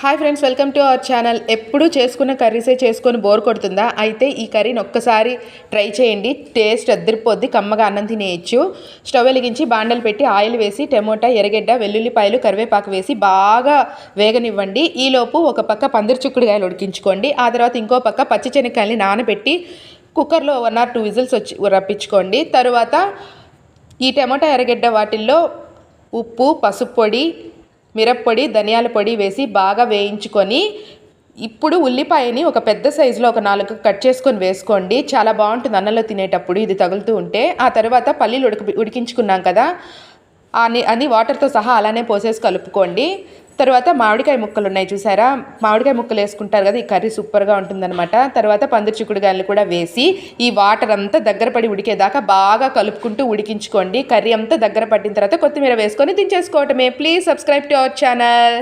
Hi friends, welcome to our channel. ఎప్పుడు చేసుకున్న కర్రీసే చేసుకొని బోర్ కొడుతుందా? అయితే ఈ కర్రీని ఒక్కసారి ట్రై చేయండి. టేస్ట్ అద్దరిపోద్ది, కమ్మగా అన్నం తినేయచ్చు. స్టవ్ వెలిగించి బాండలు పెట్టి ఆయిల్ వేసి టమోటా, ఎర్రగడ్డ, వెల్లుల్లిపాయలు, కరివేపాకు వేసి బాగా వేగనివ్వండి. ఈలోపు ఒక పక్క పందిరి చిక్కుడుకాయలు ఉడికించుకోండి. ఆ తర్వాత ఇంకో పక్క పచ్చిశనగకాయలని నానబెట్టి కుక్కర్లో 1 or 2 విజిల్స్ రప్పించుకోండి. తర్వాత ఈ టమోటా, ఎర్రగడ్డ వాటిల్లో ఉప్పు, పసుపు పొడి, మిరప్పొడి, ధనియాల పొడి వేసి బాగా వేయించుకొని ఇప్పుడు ఉల్లిపాయని ఒక పెద్ద సైజులో ఒక 4 కట్ చేసుకొని వేసుకోండి. చాలా బాగుంటుంది అన్నంలో తినేటప్పుడు ఇది తగులుతూ ఉంటే. ఆ తర్వాత పల్లీలు ఉడికించుకున్నాం కదా, అని వాటర్తో సహా అలానే పోసేసి కలుపుకోండి. తర్వాత మామిడికాయ ముక్కలు ఉన్నాయి చూసారా, మామిడికాయ ముక్కలు వేసుకుంటారు కదా, ఈ కర్రీ సూపర్గా ఉంటుందన్నమాట. తర్వాత పందిరి చిక్కుడుకాయలు కూడా వేసి ఈ వాటర్ అంతా దగ్గర పడి ఉడికేదాకా బాగా కలుపుకుంటూ ఉడికించుకోండి. కర్రీ అంతా దగ్గర పట్టిన తర్వాత కొత్తిమీర వేసుకొని దించేసుకోవటమే. Please subscribe to our channel.